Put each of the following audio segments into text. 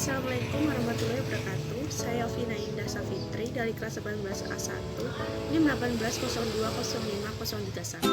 Assalamualaikum warahmatullahi wabarakatuh. Saya Ovina Indah Safitri dari kelas 18A1, NIM 180205031.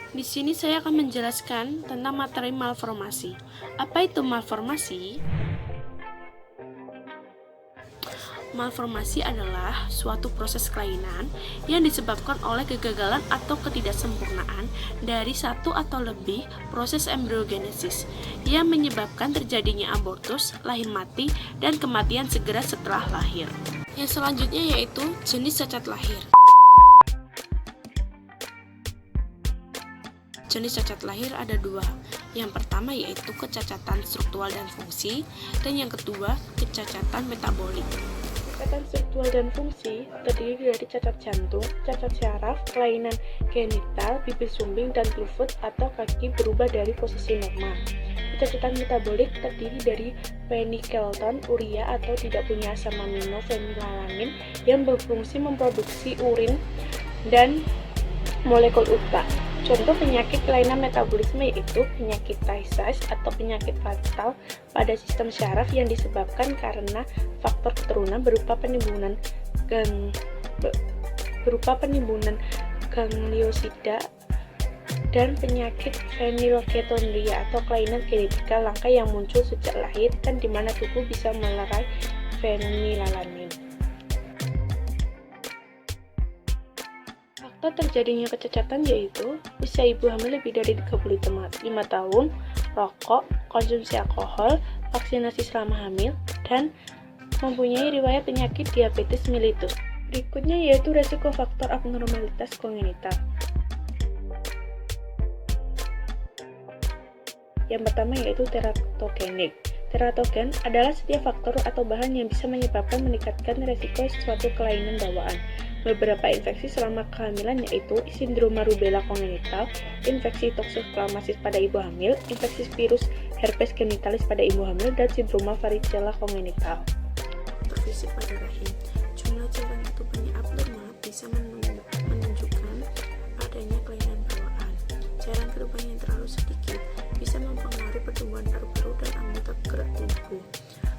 Di sini saya akan menjelaskan tentang materi malformasi. Apa itu malformasi? Malformasi adalah suatu proses kelainan yang disebabkan oleh kegagalan atau ketidaksempurnaan dari satu atau lebih proses embriogenesis yang menyebabkan terjadinya abortus, lahir mati, dan kematian segera setelah lahir. Yang selanjutnya yaitu jenis cacat lahir. Jenis cacat lahir ada dua. Yang pertama yaitu kecacatan struktural dan fungsi, dan yang kedua kecacatan metabolik. Kecacatan struktural dan fungsi terdiri dari cacat jantung, cacat syaraf, kelainan genital, bibir sumbing, dan cluffoot atau kaki berubah dari posisi normal. Kecacatan metabolik terdiri dari phenylalkton, urea atau tidak punya asam amino fenilalanin yang berfungsi memproduksi urin dan molekul UTA. Contoh penyakit kelainan metabolisme yaitu penyakit Tay Sachs atau penyakit fatal pada sistem syaraf yang disebabkan karena faktor keturunan berupa penimbunan gangliosida dan penyakit fenilketonuria atau kelainan genetika langka yang muncul sejak lahir dan di mana tubuh bisa melerai fenilalanin. Faktor terjadinya kecacatan yaitu usia ibu hamil lebih dari 35 tahun, rokok, konsumsi alkohol, vaksinasi selama hamil, dan mempunyai riwayat penyakit diabetes mellitus. Berikutnya yaitu resiko faktor abnormalitas kongenital. Yang pertama yaitu teratogenik. Teratogen adalah setiap faktor atau bahan yang bisa menyebabkan meningkatkan resiko suatu kelainan bawaan. Beberapa infeksi selama kehamilan yaitu sindroma rubella kongenital, infeksi toxoplasmosis pada ibu hamil, infeksi virus herpes genitalis pada ibu hamil, dan sindroma varicella kongenital. Fisik pada rahim. Jumlah cairan tubuhnya abnormal bisa menunjukkan adanya kelainan bawaan. Cairan ketuban yang terlalu sedikit bisa mempengaruhi pertumbuhan paru-paru dan anggota gerak tubuh,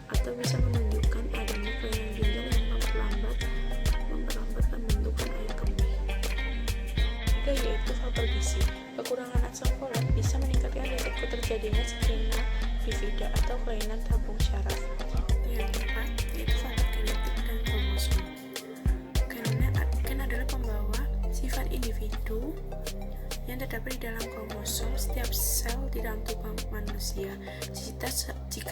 atau bisa menunjukkan adanya kelainan ginjal yang memperlambat pembentukan air kemih. Ketiga yaitu faktor gizi. Kekurangan asam folat bisa meningkatkan risiko terjadinya skena bifida atau kelainan tabung syaraf. Yang keempat yaitu faktor genetik dan kromosom. Gen adalah pembawa sifat individu yang terdapat di dalam kromosom setiap sel di dalam tubuh manusia. Jika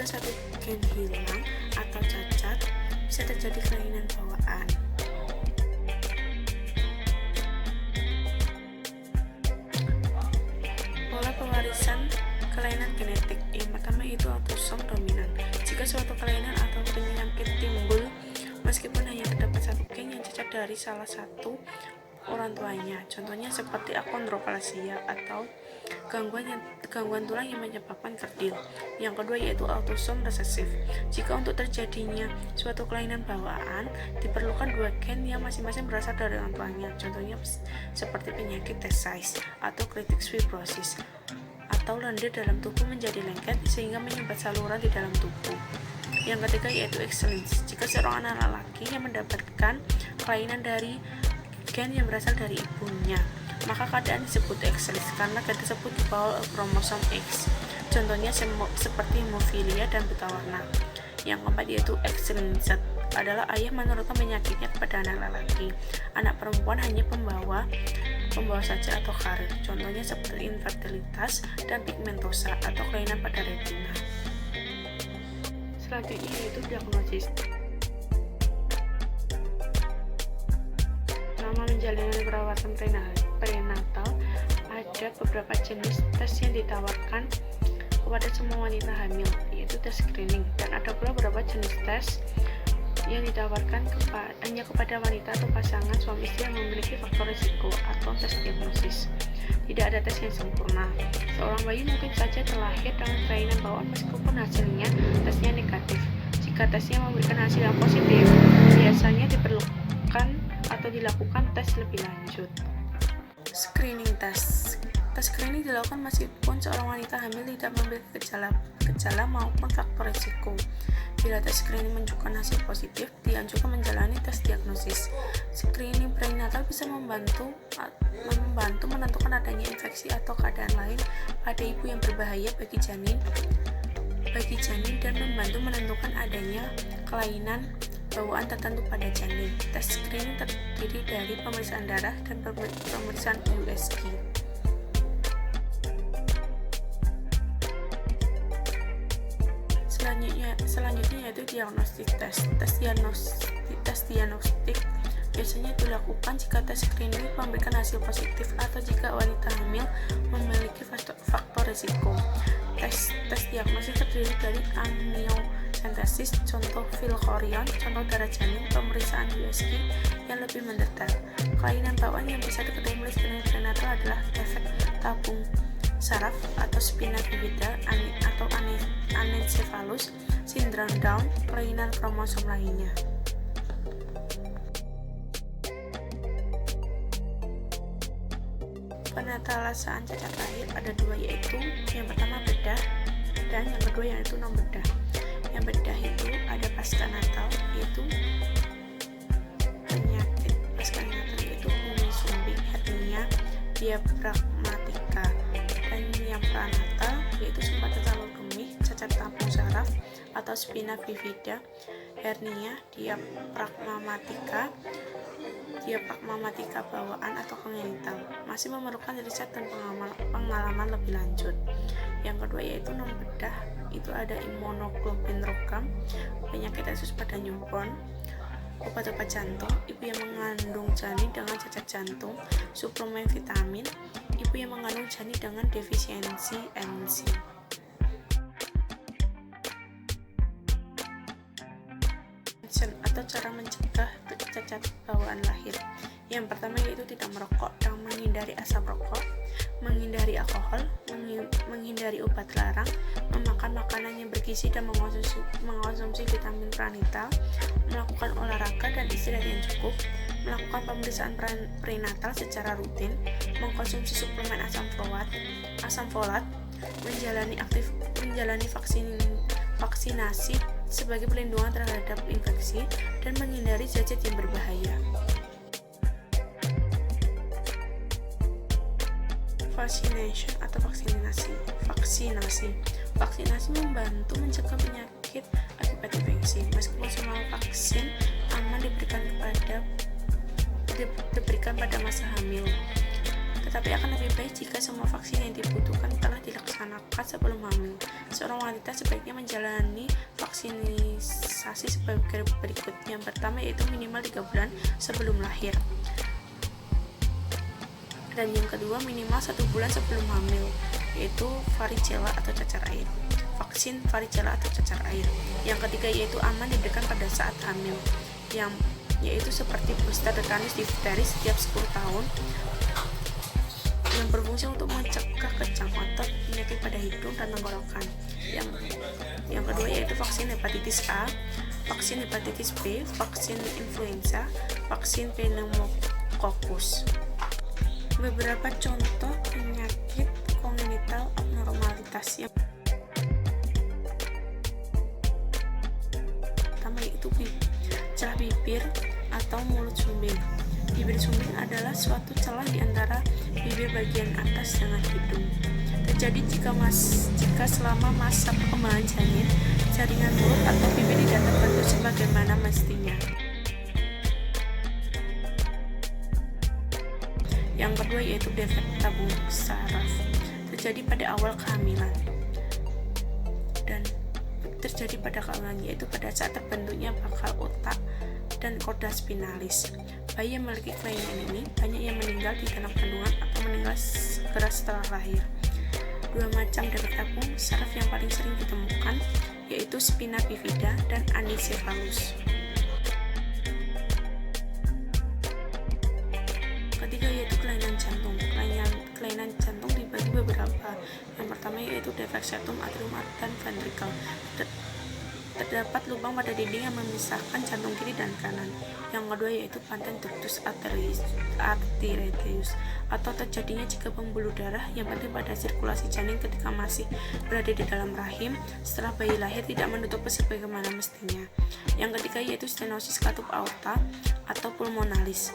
satu gen hilang atau cacat, bisa terjadi kelainan bawaan. Pola pewarisan kelainan genetik. Yang pertama itu autosom dominan. Jika suatu kelainan atau penyakit timbul meskipun hanya terdapat satu gen yang cacat dari salah satu orang tuanya. Contohnya seperti akondroplasia atau gangguan tulang yang menyebabkan kerdil. Yang kedua yaitu autosom resesif. Jika untuk terjadinya suatu kelainan bawaan, diperlukan dua gen yang masing-masing berasal dari orang tuanya. Contohnya seperti penyakit Tay Sachs atau cystic fibrosis, atau lendir dalam tubuh menjadi lengket sehingga menyumbat saluran di dalam tubuh. Yang ketiga yaitu X-linked. Jika seorang anak laki yang mendapatkan kelainan dari gen yang berasal dari ibunya, maka keadaan disebut X-linked karena gen tersebut dibawa oleh kromosom X. Contohnya seperti hemofilia dan buta warna. Yang keempat yaitu X-linked adalah ayah menurunkan penyakitnya kepada anak laki. Anak perempuan hanya pembawa saja atau karir. Contohnya seperti infertilitas dan pigmentosa atau kelainan pada retina. Selanjutnya yaitu diagnosis. Selama menjalani perawatan prenatal, ada beberapa jenis tes yang ditawarkan kepada semua wanita hamil, yaitu tes screening, dan ada pula beberapa jenis tes yang ditawarkan hanya kepada wanita atau pasangan suami istri yang memiliki faktor risiko atau tes diagnosis. Tidak ada tes yang sempurna. Seorang bayi mungkin saja terlahir dengan kelainan bawaan meskipun hasilnya tesnya negatif. Jika tesnya memberikan hasil yang positif, biasanya diperlukan atau dilakukan tes lebih lanjut. Screening test. Tes screening dilakukan meskipun seorang wanita hamil tidak memiliki gejala maupun faktor risiko. Bila tes screening menunjukkan hasil positif, dianjurkan menjalani tes diagnosis. Screening prenatal bisa membantu menentukan adanya infeksi atau keadaan lain pada ibu yang berbahaya bagi janin dan membantu menentukan adanya kelainan bawaan tertentu pada janin. Tes screening terdiri dari pemeriksaan darah dan pemeriksaan USG. Selanjutnya yaitu diagnostik tes. Tes diagnostik biasanya dilakukan jika tes screening memberikan hasil positif atau jika wanita hamil memiliki faktor risiko. Tes diagnosis terdiri dari amniocentesis, contoh Vilcorion, contoh darah janin, pemeriksaan USG yang lebih mendetail. Kelainan bawaan yang bisa diketahui melalui screening prenatal adalah defek tabung saraf atau spina bifida atau anencephalus, sindrom Down, kelainan kromosom lainnya. Penatalasaan cacat lahir ada dua, yaitu yang pertama bedah dan yang kedua yaitu non bedah. Yang bedah itu ada pasca natal, yaitu penyakit pasca natal yaitu sumbi, hernia, diafragmatika, dan yang pranatal yaitu sumpah telur kemih, cacat tabung saraf atau spina bifida, hernia, diafragmatika bawaan atau kongenital, masih memerlukan riset dan pengalaman lebih lanjut. Yang kedua yaitu non bedah, itu ada imunoglobulin rogam, penyakit usus pada newborn, obat-obat jantung, ibu yang mengandung janin dengan cacat jantung, suplemen vitamin, ibu yang mengandung janin dengan defisiensi enzim. Atau cara mencegah cacat bawaan lahir. Yang pertama yaitu tidak merokok dan menghindari asap rokok, menghindari alkohol, menghindari obat terlarang, memakan makanan yang bergizi dan mengonsumsi vitamin prenatal, melakukan olahraga dan istirahat yang cukup, melakukan pemeriksaan prenatal secara rutin, mengkonsumsi suplemen asam folat, menjalani vaksinasi sebagai pelindungan terhadap infeksi, dan menghindari zat yang berbahaya. Vaccination atau vaksinasi membantu mencegah penyakit akibat infeksi. Meskipun semua vaksin aman diberikan pada masa hamil, tetapi akan lebih baik jika semua vaksin yang dibutuhkan telah dilaksanakan sebelum hamil. Seorang wanita sebaiknya menjalani vaksinasi sebagai berikut. Yang pertama yaitu minimal 3 bulan sebelum lahir, dan yang kedua minimal 1 bulan sebelum hamil, yaitu varicella atau cacar air, vaksin varicella atau cacar air. Yang ketiga yaitu aman diberikan pada saat hamil. Yang yaitu seperti booster tetanus difteri setiap 10 tahun yang berfungsi untuk mencegah kejang otot, penyakit pada hidung dan tenggorokan. Yang kedua yaitu vaksin hepatitis A, vaksin hepatitis B, vaksin influenza, vaksin pneumococcus. Beberapa contoh penyakit kongenital abnormalitas yang pertama yaitu celah bibir atau mulut sumbing. Bibir sumbing adalah suatu celah di antara bibir bagian atas dengan hidung. Terjadi jika selama masa perkembangan janin, jaringan mulut atau bibir tidak terbentuk sebagaimana mestinya. Yang kedua yaitu defek tabung saraf. Terjadi pada awal kehamilan dan terjadi pada kehamilan yaitu pada saat terbentuknya bakal otak dan korda spinalis. Bayi yang memiliki kelainan ini banyak yang meninggal di dalam kandungan atau meninggal segera setelah lahir. Dua macam defek tabung saraf yang paling sering ditemukan yaitu spina bifida dan anencephalus. Ketiga yaitu kelainan jantung. Kelainan jantung dibagi beberapa. Yang pertama yaitu defek septum, atrium, dan ventricle. Terdapat lubang pada dinding yang memisahkan jantung kiri dan kanan. Yang kedua yaitu patent ductus arteriosus atau terjadinya jika pembuluh darah yang penting pada sirkulasi janin ketika masih berada di dalam rahim setelah bayi lahir tidak menutup sebagaimana mestinya. Yang ketiga yaitu stenosis katup aorta atau pulmonalis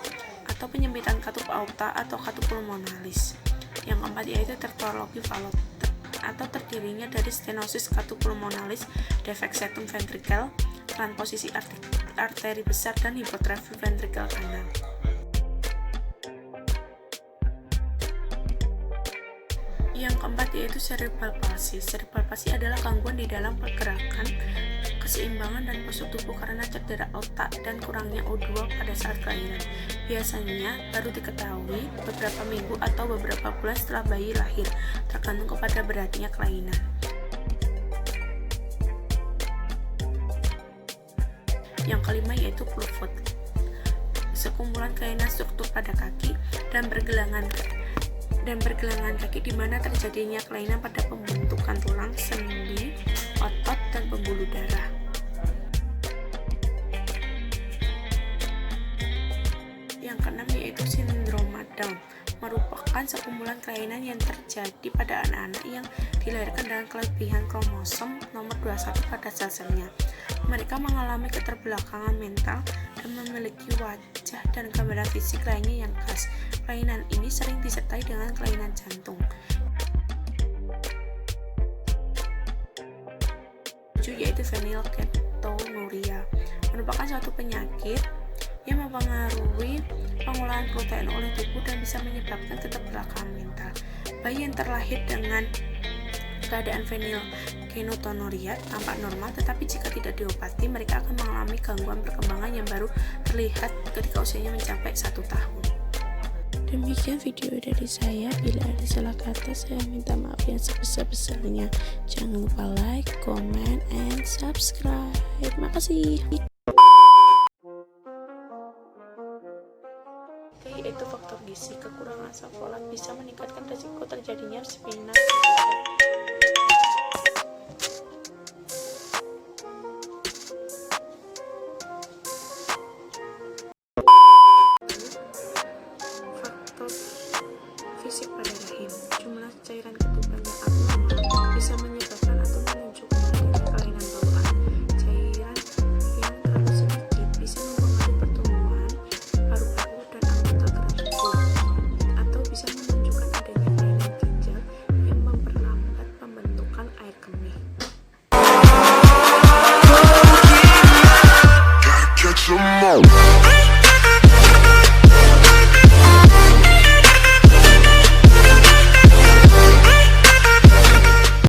atau penyempitan katup aorta atau katup pulmonalis. Yang keempat yaitu tetralogi Fallot atau terdirinya dari stenosis katup pulmonalis, defek septum ventrikel, transposisi arteri besar, dan hipotrofi ventrikel kanan. Yang keempat yaitu cerebral palsy. Cerebral palsy adalah gangguan di dalam pergerakan, keseimbangan dan postur tubuh karena cedera otak dan kurangnya O2 pada saat kelahiran. Biasanya baru diketahui beberapa minggu atau beberapa bulan setelah bayi lahir, tergantung kepada beratnya kelainan. Yang kelima yaitu clubfoot, sekumpulan kelainan struktur pada kaki dan pergelangan kaki di mana terjadinya kelainan pada pembentukan tulang, sendi, otot, dan pembuluh darah. Yang keenam yaitu sindroma Down, merupakan sekumpulan kelainan yang terjadi pada anak-anak yang dilahirkan dengan kelebihan kromosom nomor 21 pada sel-selnya. Mereka mengalami keterbelakangan mental dan memiliki wajah dan gambaran fisik lainnya yang khas. Kelainan ini sering disertai dengan kelainan jantung. Yaitu phenylketonuria, merupakan suatu penyakit yang mempengaruhi pengolahan protein oleh tubuh dan bisa menyebabkan keterbelakangan mental. Bayi yang terlahir dengan keadaan phenylketonuria tampak normal, tetapi jika tidak diobati, mereka akan mengalami gangguan perkembangan yang baru terlihat ketika usianya mencapai 1 tahun. Demikian video dari saya. Bila ada salah kata, saya minta maaf yang sebesar-besarnya. Jangan lupa like, comment, and subscribe. Makasih. Yaitu faktor gizi. Kekurangan asam folat bisa meningkatkan risiko terjadinya spina bifida. Fisik pada rahim, jumlah cairan ketuban yang abnormal bisa menyebabkan atau menunjukkan adanya kelainan bawaan. Cairan yang terlalu sedikit bisa mempengaruhi pertumbuhan paru-paru dan anggota gerak tubuh, atau bisa menunjukkan adanya kelainan ginjal yang memperlambat pembentukan air kemih. Catch 'em all.